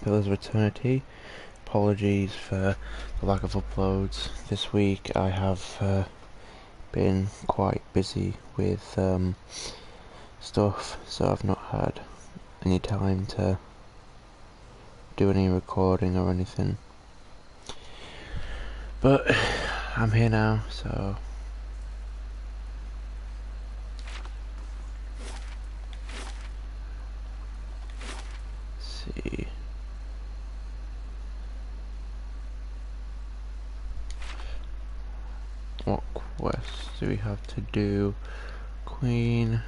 Pillars of Eternity. Apologies for the lack of uploads this week. I have been quite busy with stuff, so I've not had any time to do any recording or anything. But I'm here now, so let's see. What quests do we have to do? Queen.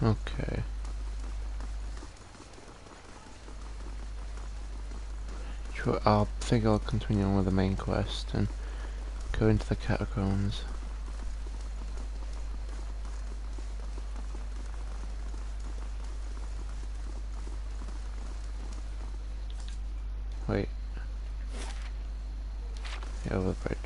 Okay. Sure, I think I'll continue on with the main quest and go into the catacombs. Wait. Yeah, over the bridge.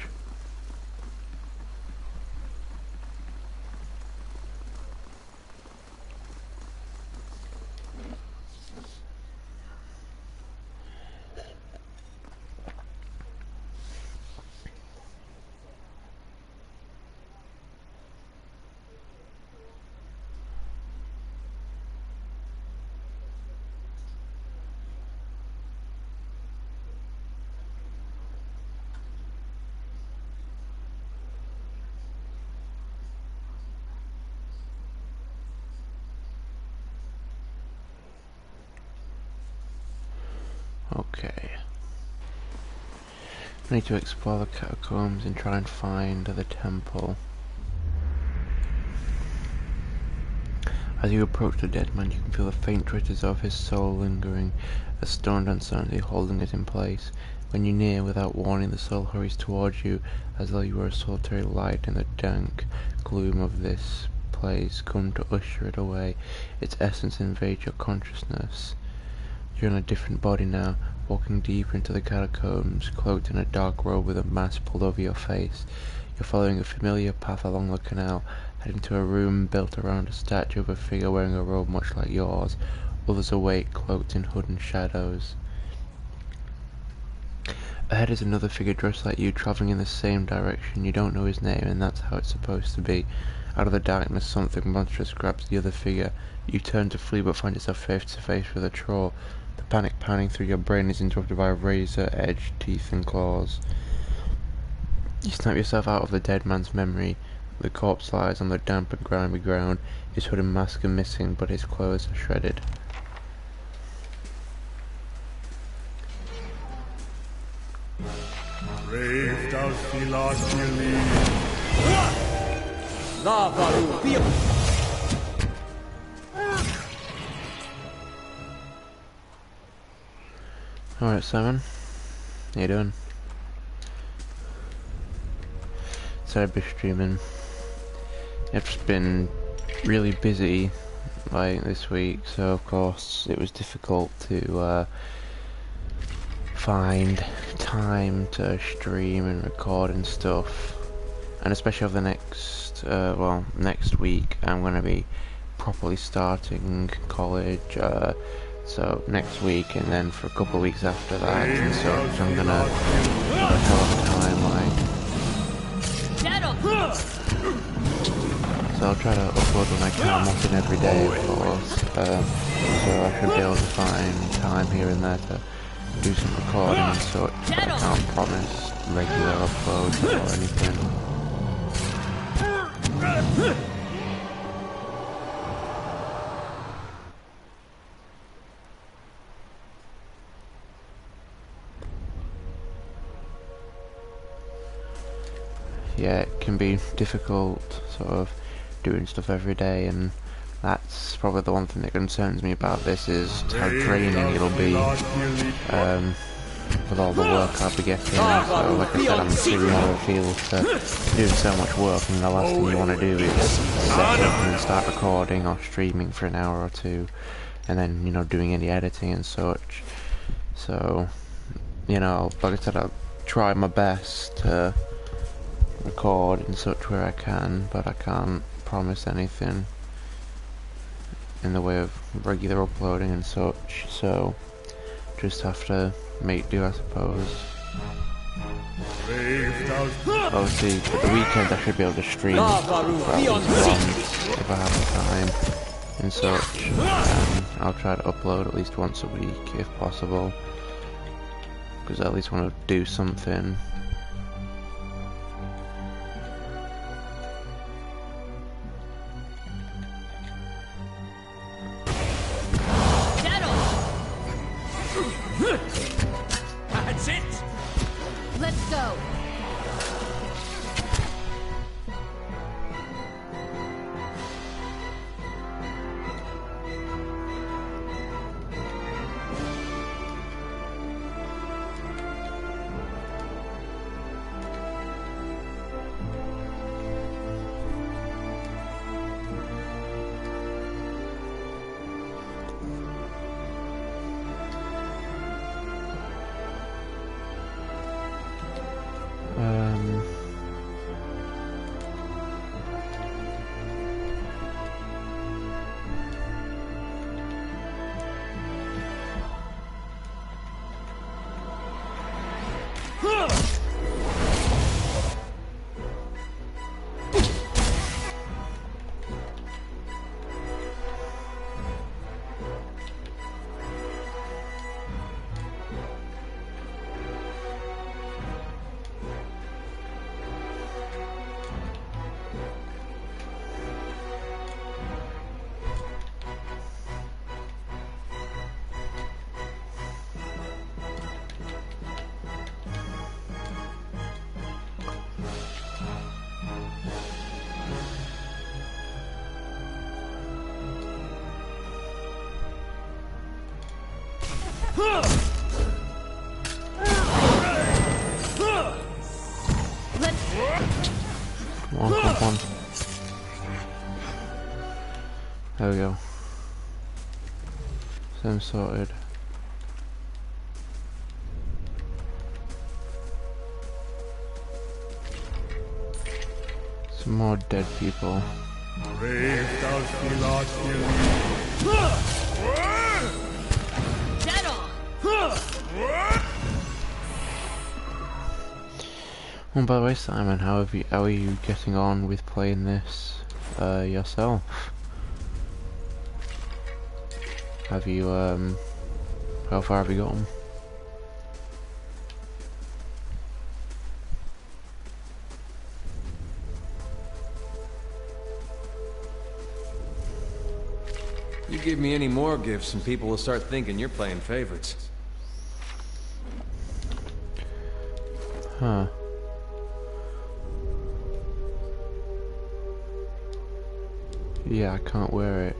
Okay. I need to explore the catacombs and try and find the temple. As you approach the dead man, you can feel the faint traces of his soul lingering, a stunned uncertainty holding it in place. When you near, without warning, the soul hurries towards you, as though you were a solitary light in the dank gloom of this place, come to usher it away. Its essence invades your consciousness. You're in a different body now, walking deeper into the catacombs, cloaked in a dark robe with a mask pulled over your face. You're following a familiar path along the canal, heading to a room built around a statue of a figure wearing a robe much like yours. Others await, cloaked in hood and shadows. Ahead is another figure dressed like you, travelling in the same direction. You don't know his name, and that's how it's supposed to be. Out of the darkness, something monstrous grabs the other figure. You turn to flee, but find yourself face to face with a troll. The panic panning through your brain is interrupted by razor-edged teeth and claws. You snap yourself out of the dead man's memory. The corpse lies on the damp and grimy ground. His hood and mask are missing, but his clothes are shredded. Brave does Philos believe. Alright, Simon. How you doing? Sorry, I've been streaming. I've just been really busy like this week, so of course it was difficult to find time to stream and record and stuff. And especially over the next week I'm going to be properly starting college, so next week and then for a couple of weeks after that and such I'm gonna have a hell of a time, so I'll try to upload when I can. I'm watching every day, of course, so I should be able to find time here and there to do some recording and such. I can't promise regular uploads or anything. Yeah, it can be difficult sort of doing stuff every day and That's probably the one thing that concerns me about this, is how draining it'll be with all the work I'll be getting. So like I said, I'm assuming how it feels to doing so much work, and the last thing you want to do is set up and then start recording or streaming for an hour or two, and then, you know, doing any editing and such. So, you know, like I said, I'll try my best to record and such where I can, but I can't promise anything in the way of regular uploading and such, so just have to make do, I suppose. Obviously, for the weekend I should be able to stream for at least once if I have the time and such. I'll try to upload at least once a week if possible, because I at least want to do something. That's it! Let's go! Come on. There we go. Same sorted. Some more dead people. Dead on! Oh, by the way, Simon, how are you getting on with playing this yourself? Have you how far have you gotten? You give me any more gifts and people will start thinking you're playing favorites. Huh. Yeah, I can't wear it.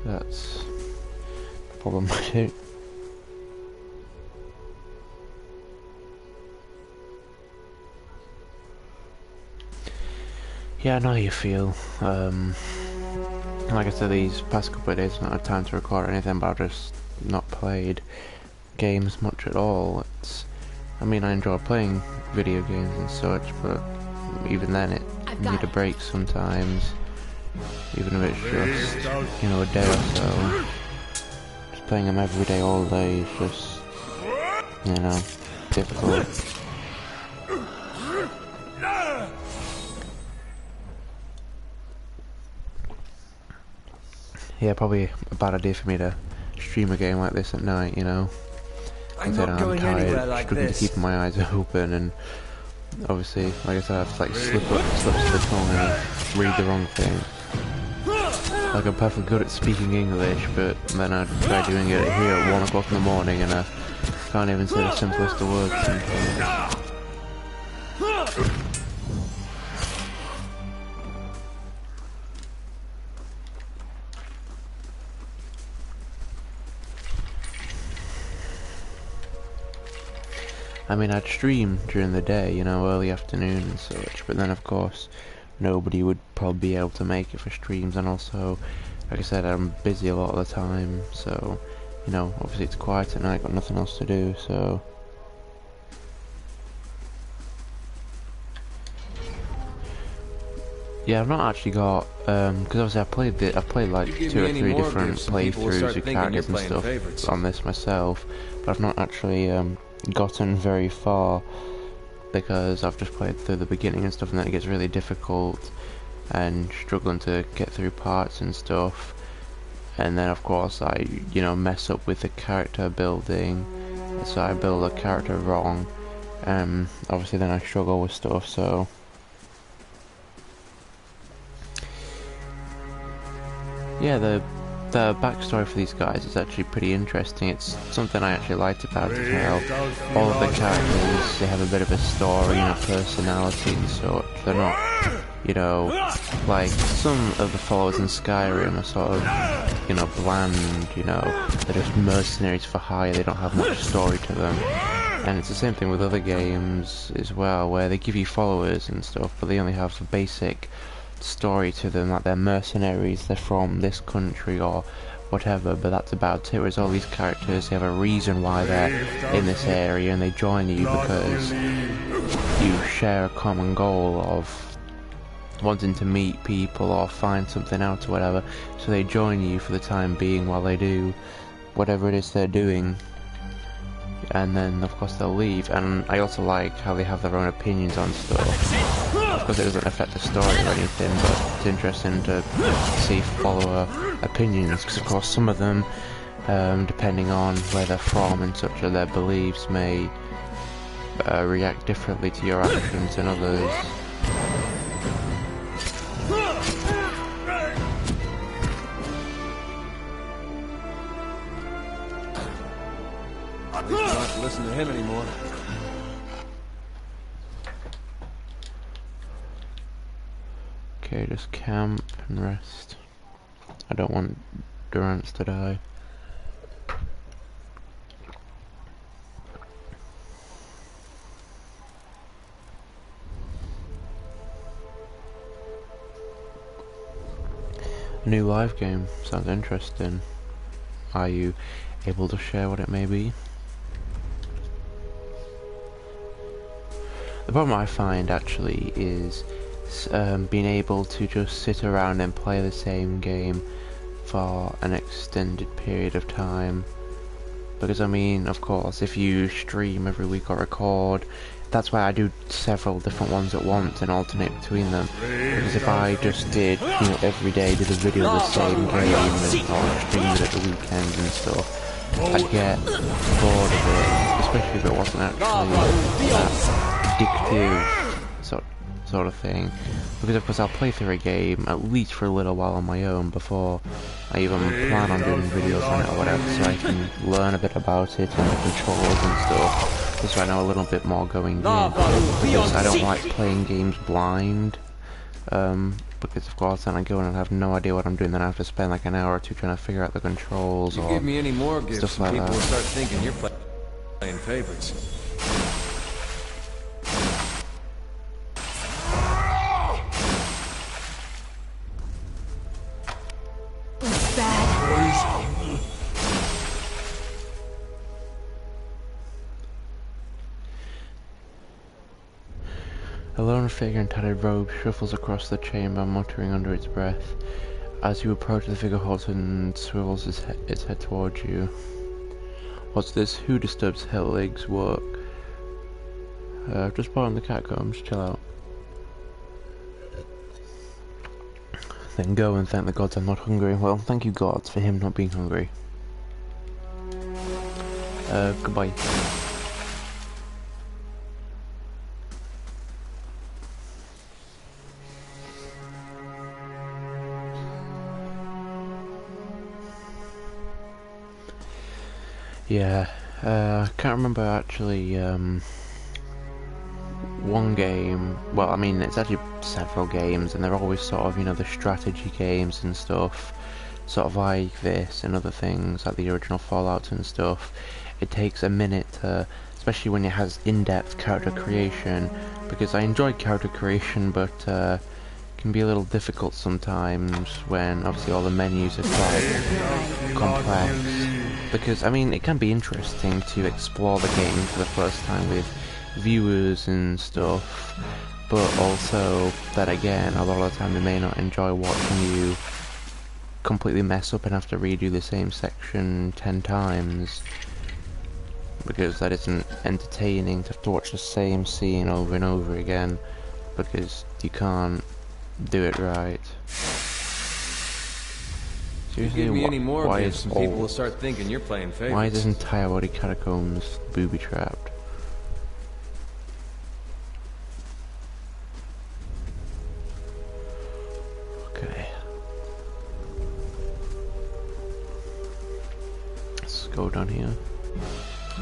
That's problematic. Yeah, I know how you feel. Like I said, these past couple of days I've not had time to record or anything, but I've just not played games much at all. I mean, I enjoy playing video games and such, but even then it need a break sometimes, even if it's just, you know, a day or so. Just playing them every day all day is just, you know, difficult. Yeah, probably a bad idea for me to stream a game like this at night, you know. I'm not going anywhere like struggling this. to keep my eyes open, and obviously, like I said, I have to like slip to the tongue and read the wrong thing. Like, I'm perfectly good at speaking English, but then I try doing it here at 1 o'clock in the morning and I can't even say the simplest of words sometimes. I mean, I'd stream during the day, you know, early afternoon and such, but then of course nobody would probably be able to make it for streams, and also, like I said, I'm busy a lot of the time, so, you know, obviously it's quiet at night, got nothing else to do, so... Yeah, I've not actually got, because obviously I've played like 2 or 3 different playthroughs of characters and stuff on this myself, but I've not actually gotten very far, because I've just played through the beginning and stuff, and then it gets really difficult, and struggling to get through parts and stuff, and then of course I, you know, mess up with the character building, so I build a character wrong, obviously then I struggle with stuff, so... Yeah, the backstory for these guys is actually pretty interesting. It's something I actually liked about it, how all of the characters, they have a bit of a story and a personality and such. They're not, you know, like some of the followers in Skyrim are sort of, you know, bland, you know, they're just mercenaries for hire, they don't have much story to them. And it's the same thing with other games as well, where they give you followers and stuff, but they only have a basic story to them, like they're mercenaries, they're from this country or whatever, but that's about it. Whereas all these characters, they have a reason why they're in this area, and they join you because you share a common goal of wanting to meet people or find something out or whatever, so they join you for the time being while they do whatever it is they're doing, and then of course they'll leave. And I also like how they have their own opinions on stuff. Of course it doesn't affect the story or anything, but it's interesting to see follower opinions, because of course some of them, depending on where they're from and such, or their beliefs, may react differently to your actions than others. I don't have to listen to him anymore. Okay, just camp and rest. I don't want Durance to die. A new live game, sounds interesting. Are you able to share what it may be? The problem I find actually is being able to just sit around and play the same game for an extended period of time. Because I mean, of course, if you stream every week or record, that's why I do several different ones at once and alternate between them. Because if I just did, you know, every day did a video of the same game and or streamed it at the weekends and stuff, I'd get bored of it, especially if it wasn't actually that addictive sort of thing, because of course I'll play through a game at least for a little while on my own before I even plan on doing videos on it or whatever, so I can learn a bit about it and the controls and stuff, just so I know a little bit more going in, because I don't like playing games blind, because of course then I go in and have no idea what I'm doing, then I have to spend like an hour or two trying to figure out the controls or give me any more gifts, stuff like people that. will start thinking you're playing favorites. A lone figure in tattered robes shuffles across the chamber, muttering under its breath. As you approach, the figure halts and swivels its head towards you. What's this? Who disturbs Hellig's work? Just borrowing the catacombs, chill out. Then go and thank the gods I'm not hungry. Well, thank you gods for him not being hungry. Goodbye. Yeah, I can't remember actually, one game, well I mean it's actually several games and they're always sort of, you know, the strategy games and stuff, sort of like this and other things, like the original Fallout and stuff. It takes a minute to especially when it has in-depth character creation, because I enjoy character creation, but it can be a little difficult sometimes when obviously all the menus are quite complex. Because, I mean, it can be interesting to explore the game for the first time with viewers and stuff, but also that again, a lot of the time they may not enjoy watching you completely mess up and have to redo the same section 10 times, because that isn't entertaining to have to watch the same scene over and over again, because you can't do it right. Seriously, Give me any more why gifts is and people will start thinking you're playing favorites. why is this entire body catacombs booby-trapped? Okay. Let's go down here.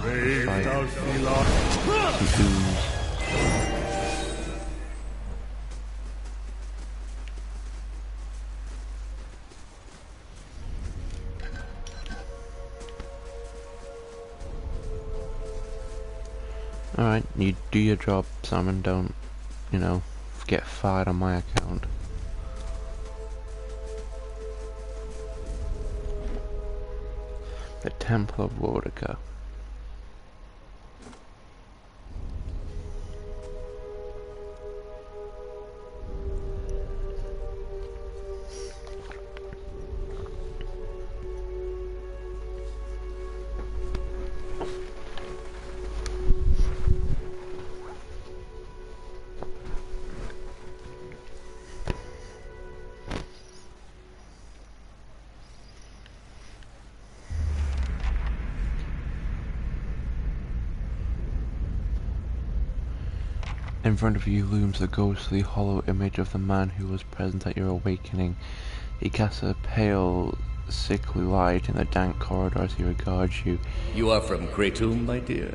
Brave Fight. thou see lost. Some ooze. Alright, you do your job, Simon. Don't, you know, get fired on my account. The Temple of Wardica. In front of you looms the ghostly, hollow image of the man who was present at your awakening. He casts a pale, sickly light in the dank corridor as he regards you. You are from Kratom, my dear?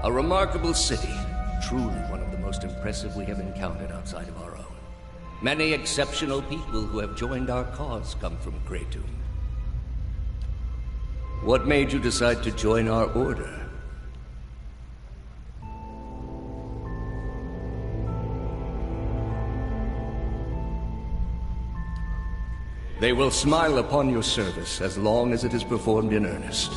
A remarkable city. Truly one of the most impressive we have encountered outside of our own. Many exceptional people who have joined our cause come from Kratom. What made you decide to join our order? They will smile upon your service as long as it is performed in earnest.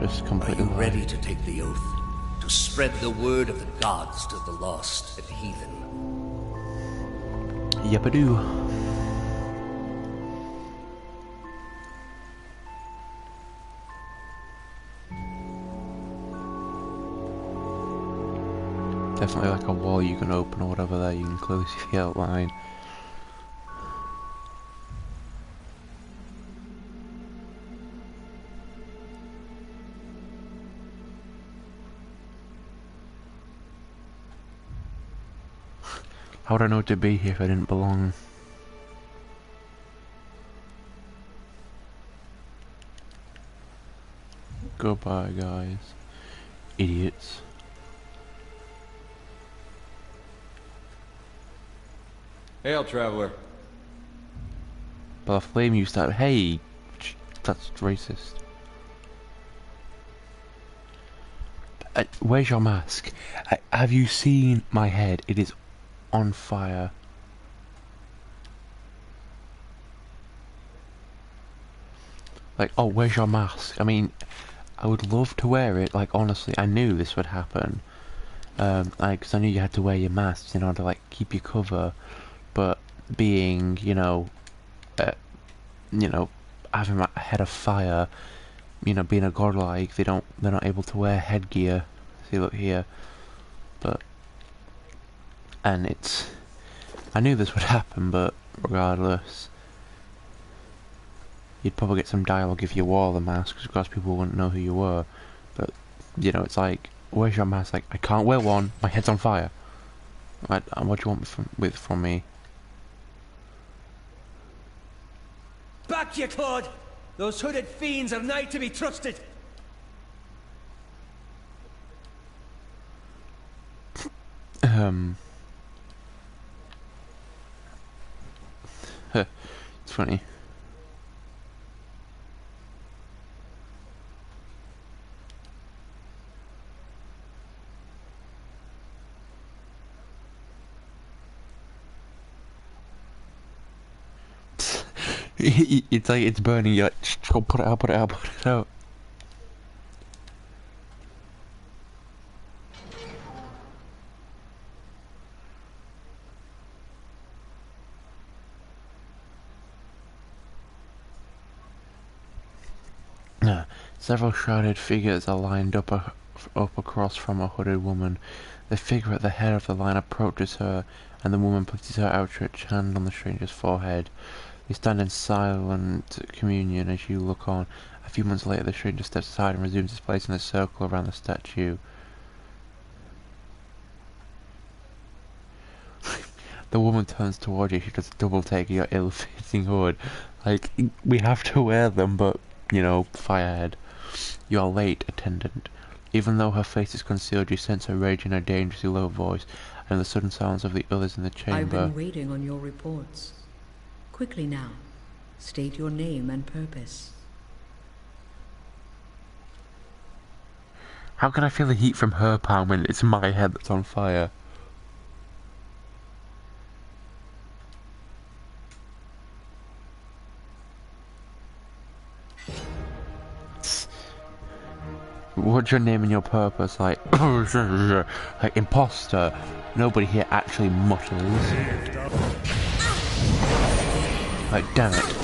Just Are completely you lied. ready to take the oath? To spread the word of the gods to the lost and heathen? Yep, I do. Definitely like a wall you can open or whatever there, you can clearly see the outline. How would I know to be here if I didn't belong? Goodbye, guys. Idiots. Hail, traveler. But a flame you start. Hey, that's racist. Where's your mask? Have you seen my head? It is on fire. Like, oh, where's your mask? I mean, I would love to wear it. Like, honestly, I knew this would happen. Like, 'cause I knew you had to wear your masks in order to like keep your cover. But being, having a head of fire, being a godlike, they're not able to wear headgear. See, look here. And I knew this would happen, but regardless, you'd probably get some dialogue if you wore the mask, because of course people wouldn't know who you were. But, it's like, where's your mask? Like, I can't wear one, my head's on fire. What do you want from me? Back, ye clod! Those hooded fiends are nigh to be trusted! It's funny. It's like it's burning. You're like, go put it out, put it out, put it out. Several shrouded figures are lined up across from a hooded woman. The figure at the head of the line approaches her, and the woman places her outstretched hand on the stranger's forehead. You stand in silent communion as you look on. A few months later, the stranger steps aside and resumes his place in the circle around the statue. The woman turns towards you. She does a double take of your ill-fitting hood. Like, we have to wear them, but, you know, firehead. You are late, attendant. Even though her face is concealed, you sense her rage in her dangerously low voice, and the sudden silence of the others in the chamber. I've been waiting on your reports. Quickly now, state your name and purpose. How can I feel the heat from her palm when it's my head that's on fire? What's your name and your purpose? Like, like imposter. Nobody here actually mutters. Like, damn it.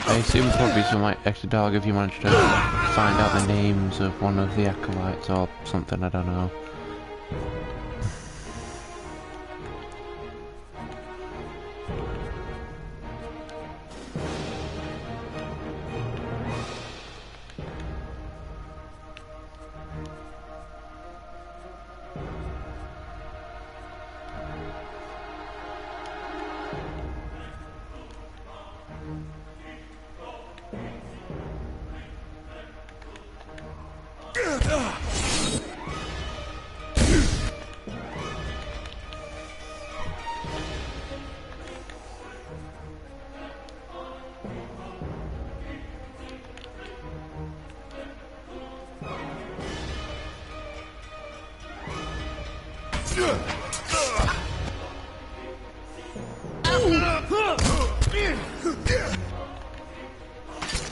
I assume there'll probably be some like extra dialogue if you manage to find out the names of one of the acolytes or something, I don't know.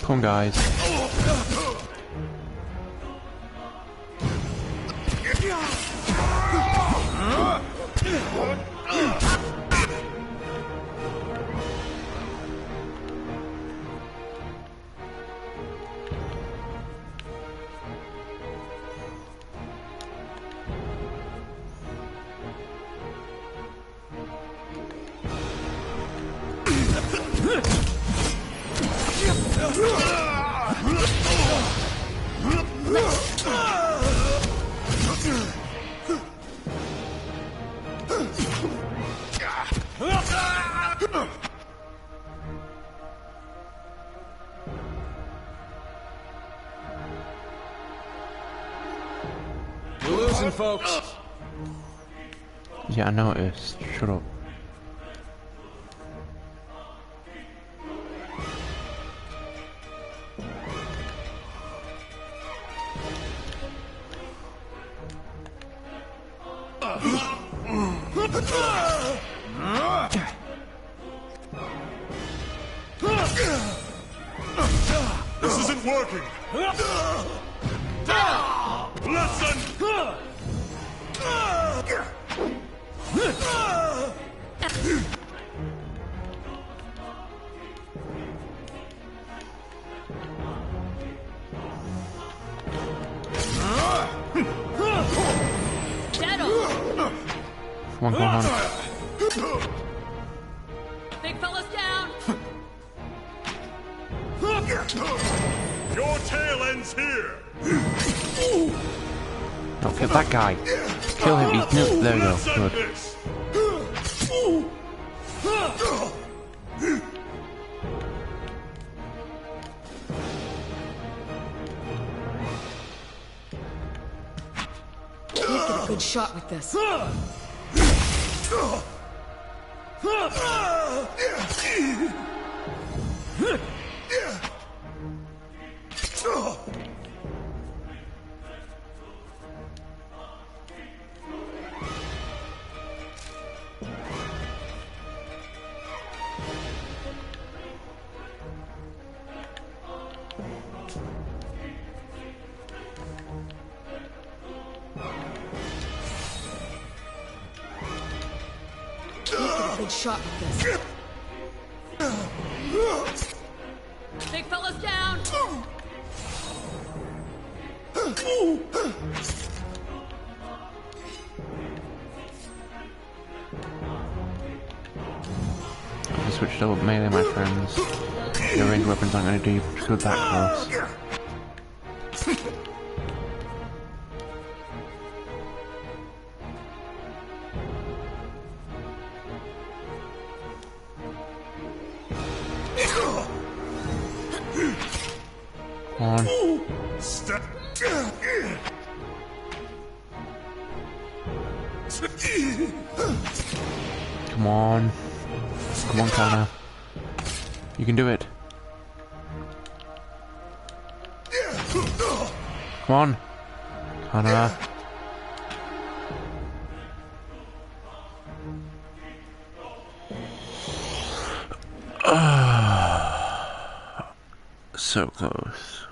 Come on, guys. We're losing, folks. Yeah, I noticed. Shut up. This isn't working! Listen! Come on. Big fella's down. Your tail ends here. No, kill that guy. Kill him. He's no. There we go. Let's end Good. this. Let's get a good shot with this. Good shot with this. Big fella's down. I switched over melee, my friends. Your ranged weapons aren't going to do you good that close. Come on. Step. Come on. Come on, Connor. You can do it. Come on. Connor. So close.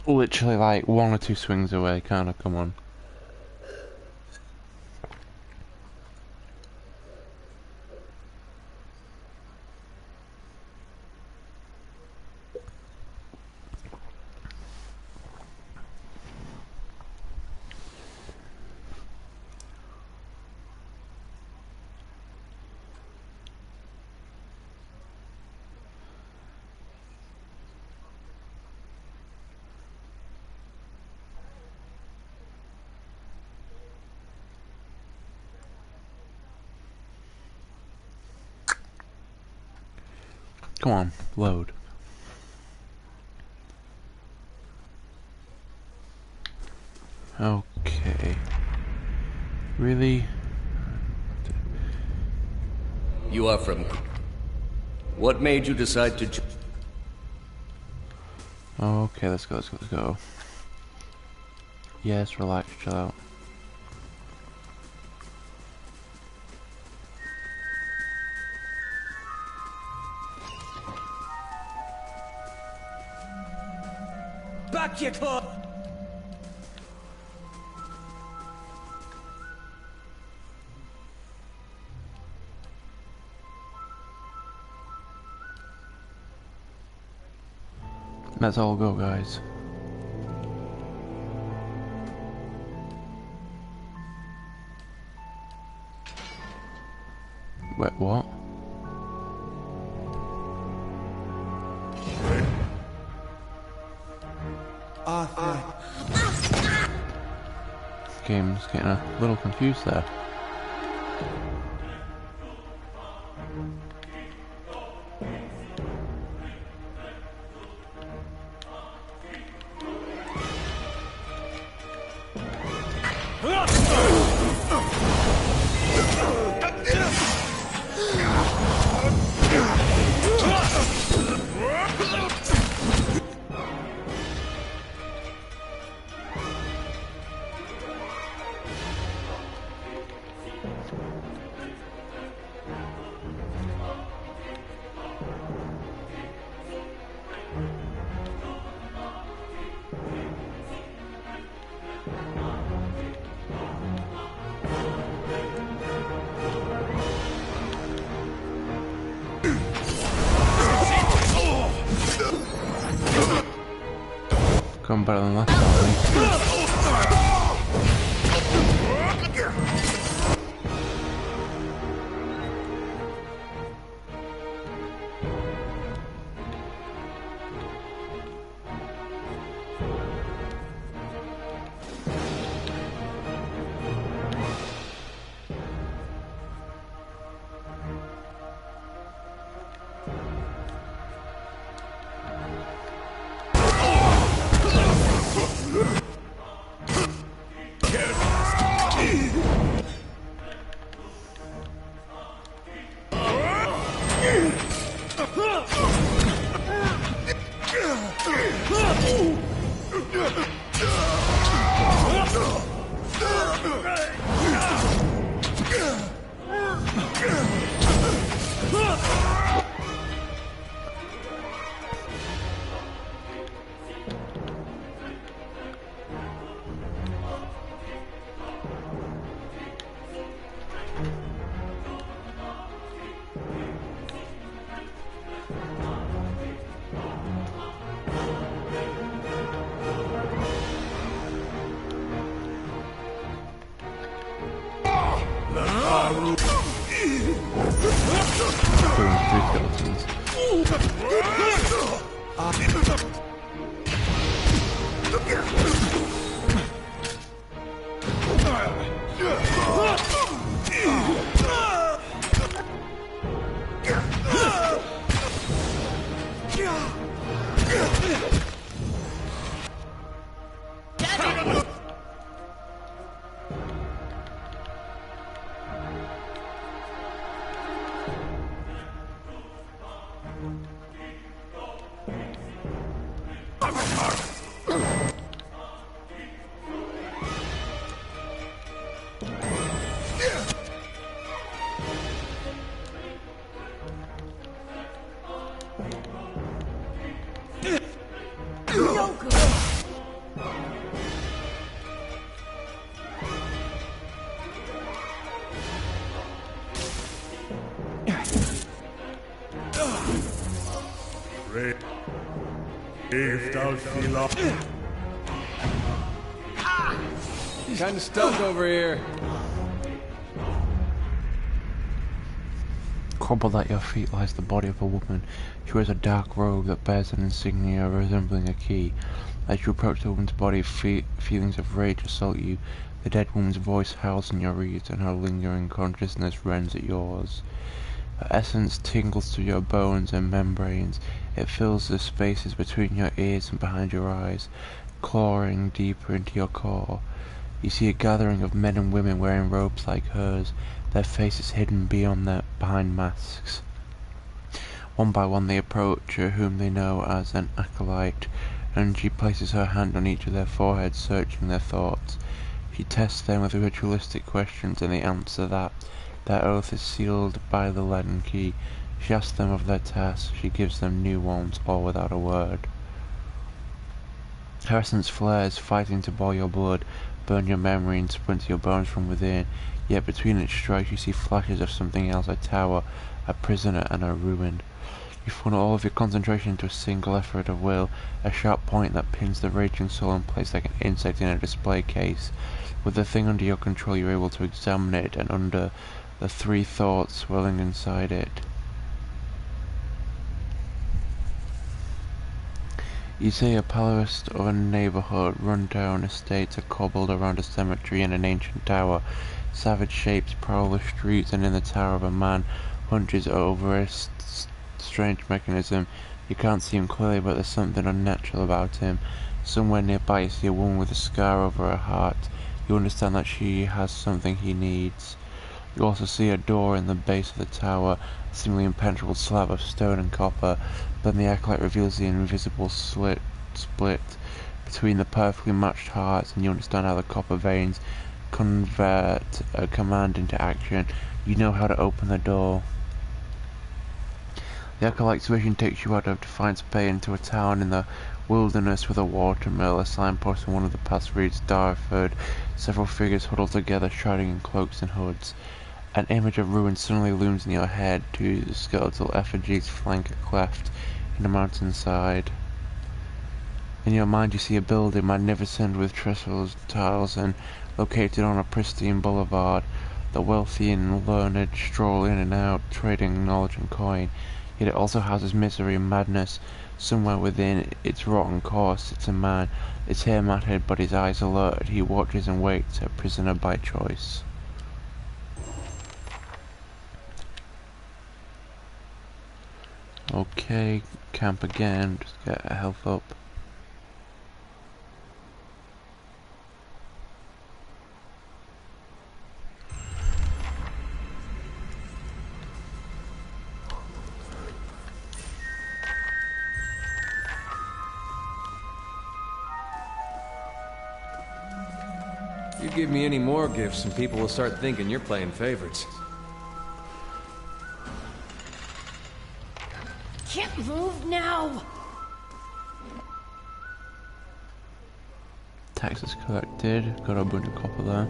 Literally like 1 or 2 swings away, Connor, come on. Come on, load. Okay. Really? You are from... What made you decide to... Okay, let's go. Yes, relax, chill out. Back, you claw! Let's all go, guys. Wait, what? Game's getting a little confused there. Gone better than last time. Kinda stuck over here. Crumpled at your feet lies the body of a woman. She wears a dark robe that bears an insignia resembling a key. As you approach the woman's body, feelings of rage assault you. The dead woman's voice howls in your ears, and her lingering consciousness rends at yours. Her essence tingles through your bones and membranes. It fills the spaces between your ears and behind your eyes, clawing deeper into your core. You see a gathering of men and women wearing robes like hers, their faces hidden behind masks. One by one they approach her, whom they know as an acolyte, and she places her hand on each of their foreheads, searching their thoughts. She tests them with ritualistic questions, and they answer that their oath is sealed by the leaden key. She asks them of their tasks, she gives them new ones, all without a word. Her essence flares, fighting to boil your blood, burn your memory and splinter your bones from within, yet between its strikes you see flashes of something else, a tower, a prisoner, and a ruin. You funnel all of your concentration into a single effort of will, a sharp point that pins the raging soul in place like an insect in a display case. With the thing under your control, you're able to examine it, and under the three thoughts swelling inside it. You see a palace of a neighborhood, run-down estates are cobbled around a cemetery and an ancient tower. Savage shapes prowl the streets, and in the tower of a man hunches over a strange mechanism. You can't see him clearly, but there's something unnatural about him. Somewhere nearby you see a woman with a scar over her heart. You understand that she has something he needs. You also see a door in the base of the tower, a seemingly impenetrable slab of stone and copper. Then the acolyte reveals the invisible split between the perfectly matched hearts, and you understand how the copper veins convert a command into action. You know how to open the door. The acolyte's vision takes you out of Defiance Bay into a town in the wilderness with a watermill. A signpost on one of the paths reads Darford. Several figures huddled together, shrouded in cloaks and hoods. An image of ruin suddenly looms in your head. Two skeletal effigies flank a cleft in the mountainside. In your mind you see a building magnificent with trestles, tiles, and located on a pristine boulevard. The wealthy and learned stroll in and out, trading knowledge and coin. Yet it also houses misery and madness. Somewhere within its rotten core sits a man, his hair matted but his eyes alert. He watches and waits, a prisoner by choice. Okay, camp again, just get a health up. You give me any more gifts and people will start thinking you're playing favorites. Can't move now! Taxes collected, got a bunch of copper there.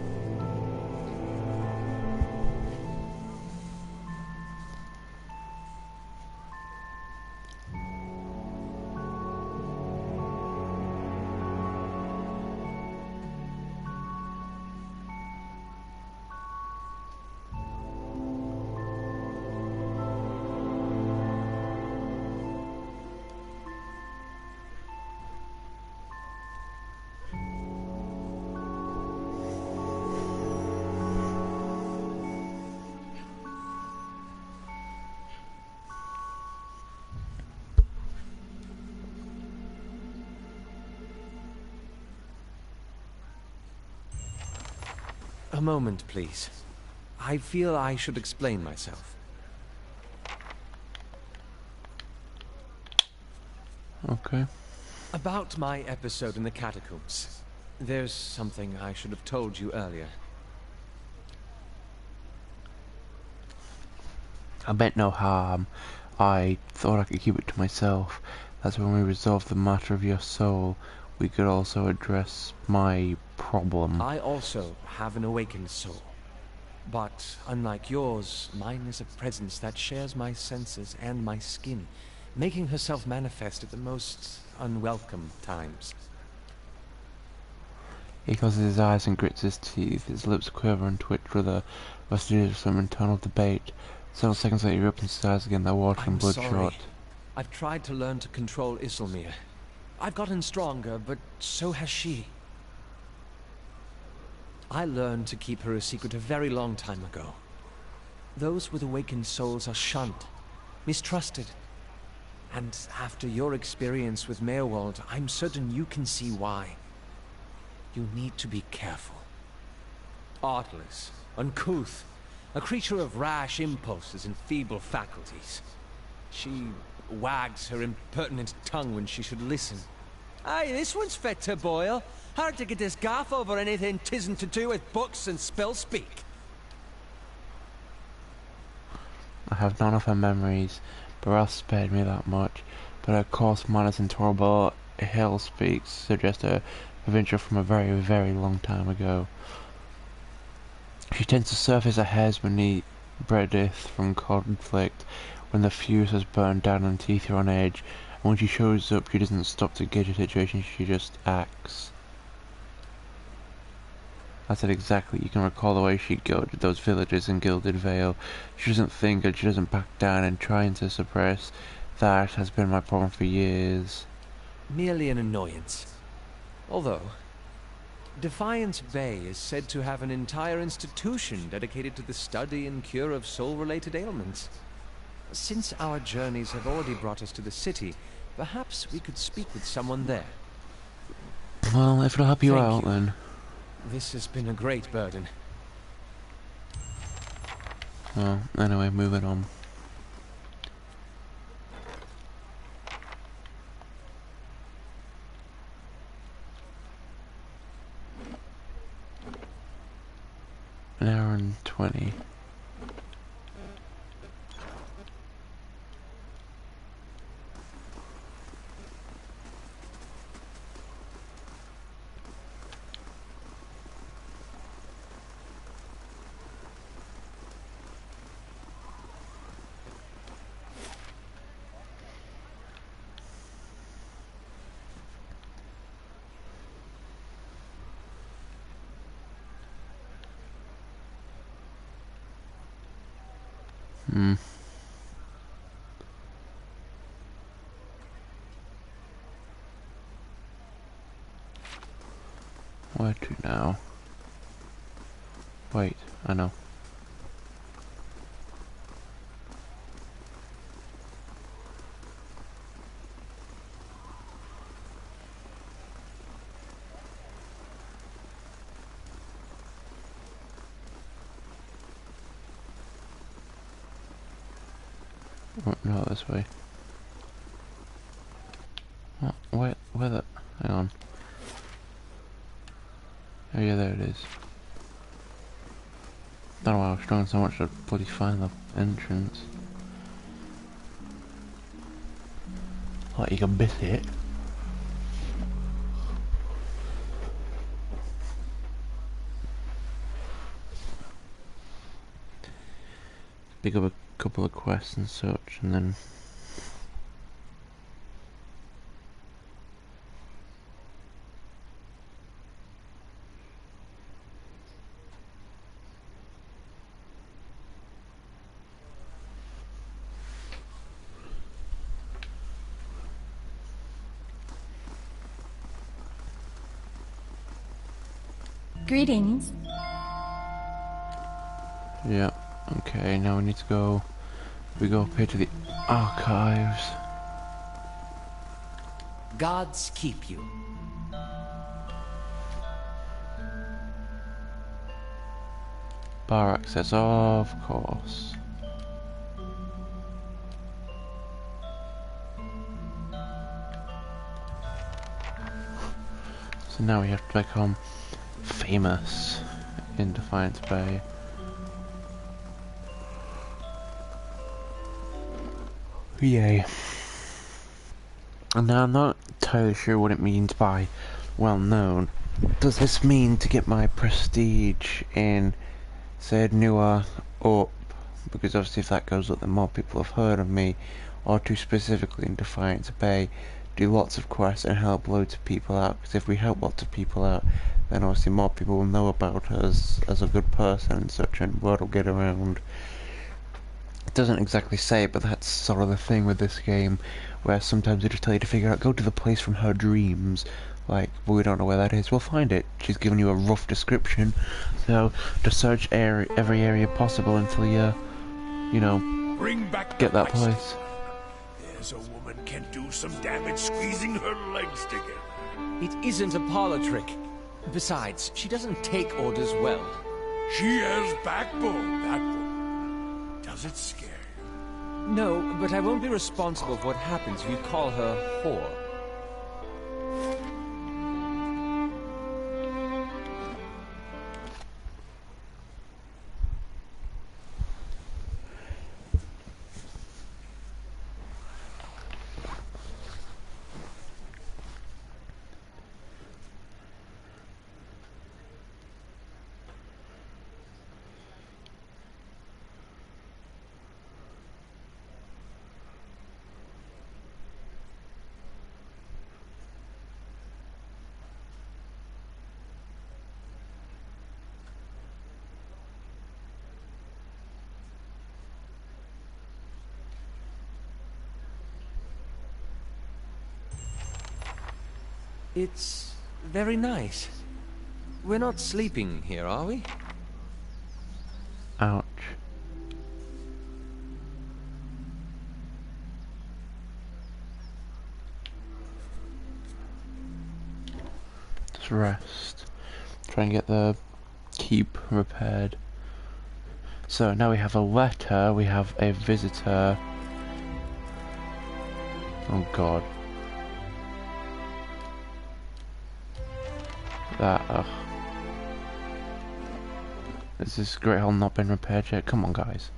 A moment, please. I feel I should explain myself. Okay. About my episode in the catacombs. There's something I should have told you earlier. I meant no harm. I thought I could keep it to myself. That's when we resolved the matter of your soul. We could also address my problem. I also have an awakened soul. But unlike yours, mine is a presence that shares my senses and my skin, making herself manifest at the most unwelcome times. He closes his eyes and grits his teeth. His lips quiver and twitch with a vestige of some internal debate. Several seconds later he opens his eyes again, they're watery and bloodshot. I've tried to learn to control Isilmir. I've gotten stronger, but so has she. I learned to keep her a secret a very long time ago. Those with awakened souls are shunned, mistrusted. And after your experience with Meerwald, I'm certain you can see why. You need to be careful. Artless, uncouth, a creature of rash impulses and feeble faculties. She wags her impertinent tongue when she should listen. Aye, this one's fit to boil. Hard to get this gaff over anything tisn't to do with books and spell speak. I have none of her memories. Barras spared me that much, but her coarse manners and terrible hell speaks suggest a adventure from a very, very long time ago. She tends to surface her hairs beneath breadeth from conflict when the fuse has burned down and teeth are on edge, and when she shows up she doesn't stop to gauge the situation, she just acts. I said exactly. You can recall the way she goaded those villagers in Gilded Vale. She doesn't think and she doesn't back down, and trying to suppress that has been my problem for years. Merely an annoyance. Although, Defiance Bay is said to have an entire institution dedicated to the study and cure of soul-related ailments. Since our journeys have already brought us to the city, perhaps we could speak with someone there. Well, if it'll help you Thank out, you. then. This has been a great burden. Well, anyway, moving on. An hour and 20. Hmm. Where to now? Wait, I know. Oh, no, this way. Oh, where the... Hang on. Oh yeah, there it is. Don't know why I was struggling so much to bloody find the entrance. Like you can miss it. Pick up a couple of quests and such, and then... Greetings. Yeah, okay, now we need to go... We go up here to the archives. Gods keep you. Bar access, of course. So now we have to become famous in Defiance Bay. Yay. And now I'm not entirely sure what it means by well known. Does this mean to get my prestige in, say, Newer up? Because obviously if that goes up then more people have heard of me. Or to specifically in Defiance Bay do lots of quests and help loads of people out. Because if we help lots of people out then obviously more people will know about us as a good person and such, and word will get around. It doesn't exactly say it, but that's sort of the thing with this game, where sometimes they just tell you to figure out, go to the place from her dreams. Like, well, we don't know where that is, we'll find it. She's given you a rough description, so just search every area possible until you know, Bring back get the that place. There's a woman can do some damage squeezing her legs together. It isn't a parlor trick. Besides, she doesn't take orders well. She has backbone, that woman. Does it scare you? No, but I won't be responsible for what happens if you call her whore. It's very nice. We're not sleeping here, are we? Ouch. Just rest. Try and get the keep repaired. So now we have a letter, we have a visitor. Oh god. That, Has this Great Hall not been repaired yet? Come on, guys.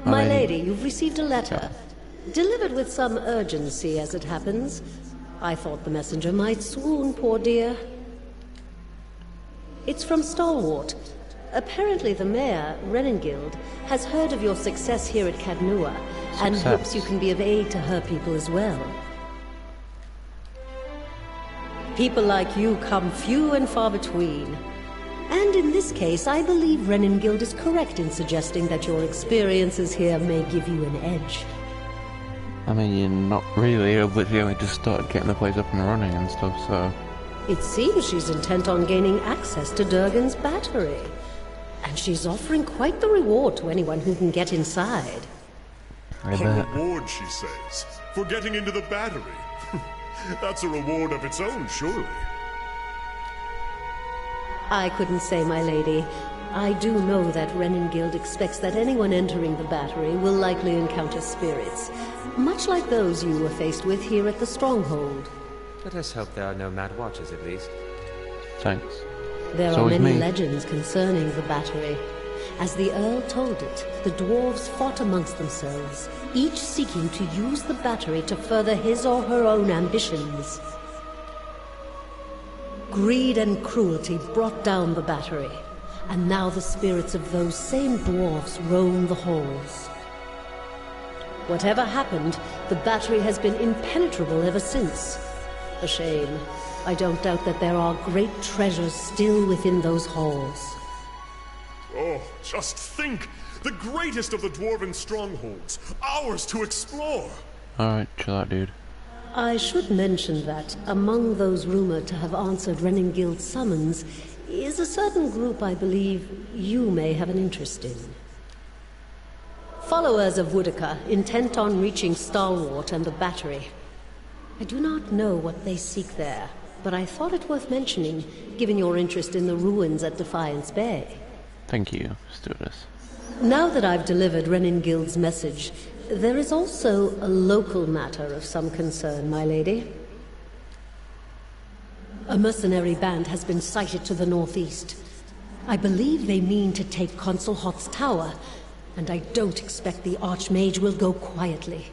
My lady, you've received a letter. Delivered with some urgency, as it happens. I thought the messenger might swoon, poor dear. It's from Stalwart. Apparently the mayor, Renengild, has heard of your success here at Cadnua, and hopes you can be of aid to her people as well. People like you come few and far between. And in this case, I believe Renengild is correct in suggesting that your experiences here may give you an edge. I mean, you're not really. I've literally only just started getting the place up and running and stuff, so... It seems she's intent on gaining access to Durgan's battery. And she's offering quite the reward to anyone who can get inside. I bet. A reward, she says, for getting into the battery. That's a reward of its own, surely. I couldn't say, my lady. I do know that Renengild expects that anyone entering the battery will likely encounter spirits, much like those you were faced with here at the Stronghold. Let us hope there are no mad watchers, at least. Thanks. There So are is many me. legends concerning the battery. As the Earl told it, the dwarves fought amongst themselves, each seeking to use the battery to further his or her own ambitions. Greed and cruelty brought down the battery, and now the spirits of those same dwarves roam the halls. Whatever happened, the battery has been impenetrable ever since. A shame. I don't doubt that there are great treasures still within those halls. Oh, just think! The greatest of the dwarven strongholds, ours to explore! Alright, chill out, dude. I should mention that among those rumored to have answered Renengild's summons is a certain group I believe you may have an interest in. Followers of Woodaka, intent on reaching Stalwart and the battery. I do not know what they seek there, but I thought it worth mentioning, given your interest in the ruins at Defiance Bay. Thank you, stewardess. Now that I've delivered Renengild's message, there is also a local matter of some concern, my lady. A mercenary band has been sighted to the northeast. I believe they mean to take Consul Hot's tower, and I don't expect the Archmage will go quietly.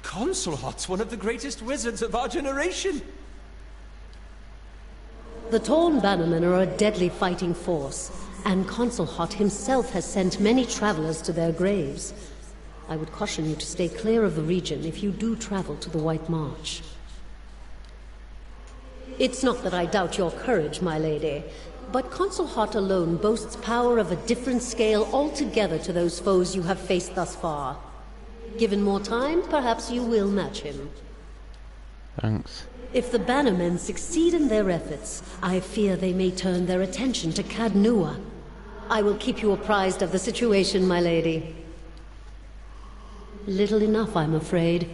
Consul Hot's one of the greatest wizards of our generation. The Torn Bannermen are a deadly fighting force, and Consul Hot himself has sent many travelers to their graves. I would caution you to stay clear of the region if you do travel to the White March. It's not that I doubt your courage, my lady, but Consul Hot alone boasts power of a different scale altogether to those foes you have faced thus far. Given more time, perhaps you will match him. Thanks. If the Bannermen succeed in their efforts, I fear they may turn their attention to Cadnua. I will keep you apprised of the situation, my lady. Little enough, I'm afraid.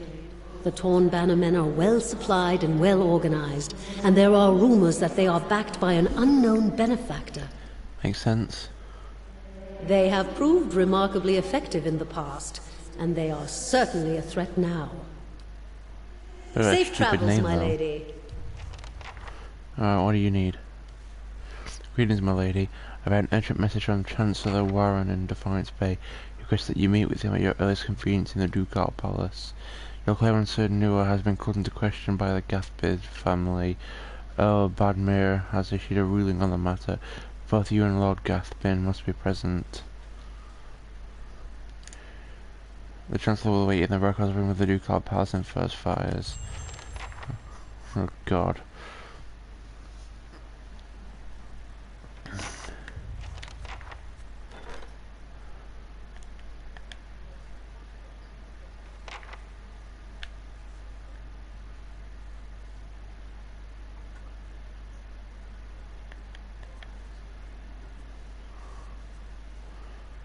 The Torn Bannermen are well supplied and well organized, and there are rumors that they are backed by an unknown benefactor. Makes sense. They have proved remarkably effective in the past, and they are certainly a threat now. They're a Safe stupid travels, name, my though. lady. Alright, what do you need? Greetings, my lady. I've had an urgent message from Chancellor Warren in Defiance Bay. He requests that you meet with him at your earliest convenience in the Ducal Palace. Your claim on Sir Nua has been called into question by the Gathbid family. Earl Badmere has issued a ruling on the matter. Both you and Lord Gathbin must be present. The Chancellor will wait in the records room of the Ducal Palace in First Fires. Oh god.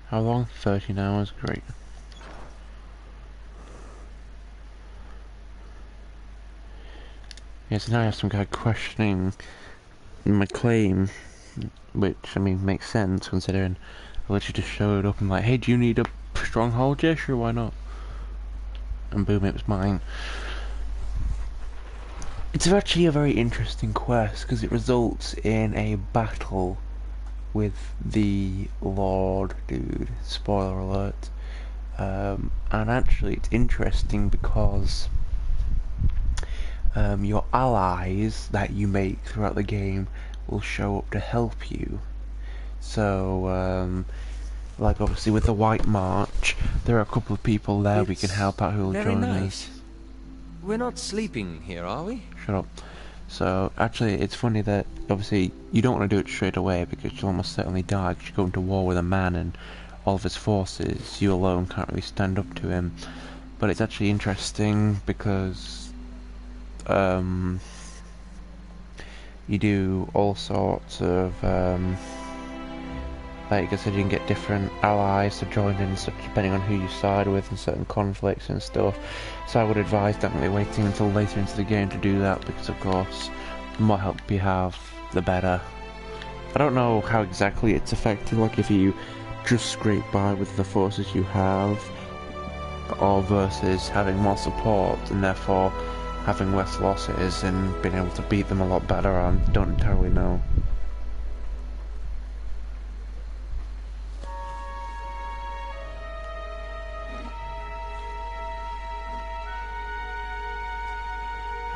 How long? 13 hours? Great. Yes, now I have some guy questioning my claim, which, I mean, makes sense considering I literally just showed up and like, hey, do you need a stronghold? Yeah, sure, why not? And boom, it was mine. It's actually a very interesting quest because it results in a battle with the Lord dude. Spoiler alert. and actually it's interesting because your allies that you make throughout the game will show up to help you. So, like obviously with the White March, there are a couple of people there we can help out who will very join nice. us. We're not sleeping here, are we? Shut up. So, actually, it's funny that, obviously, you don't want to do it straight away because you'll almost certainly die because you're going to war with a man and all of his forces. You alone can't really stand up to him. But it's actually interesting because, you do all sorts of, like I said, you can get different allies to join in, such depending on who you side with in certain conflicts and stuff. So I would advise definitely waiting until later into the game to do that, because of course, the more help you have, the better. I don't know how exactly it's affected, like if you just scrape by with the forces you have, or versus having more support and therefore having less losses and being able to beat them a lot better. I don't entirely know.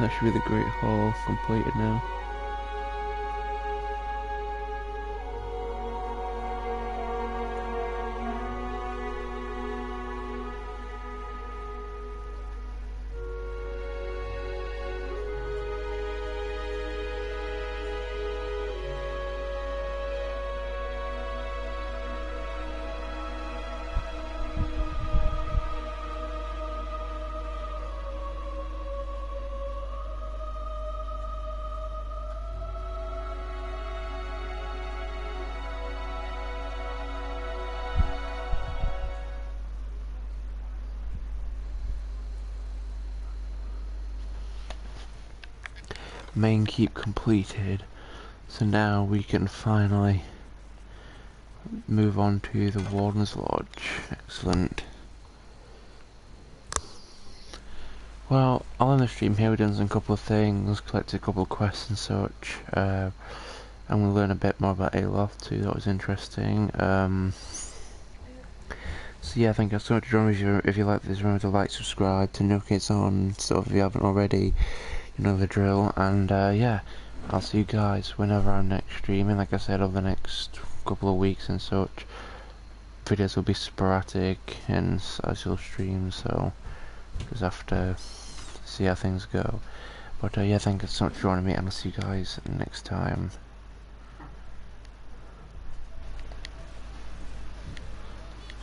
That should be the Great Hall completed now. Main keep completed, so now we can finally move on to the Warden's Lodge. Excellent. Well, I'll end the stream here. We've done some couple of things, collected a couple of quests and such, and we'll learn a bit more about Aloth too. That was interesting. So yeah, thank you so much for joining me. If you like this, remember to like, subscribe, turn notifications on, stuff if you haven't already. You know the drill, and yeah, I'll see you guys whenever I'm next streaming. Like I said, over the next couple of weeks and such, videos will be sporadic and as you'll stream, so just have to see how things go. But yeah, thank you so much for joining me, and I'll see you guys next time.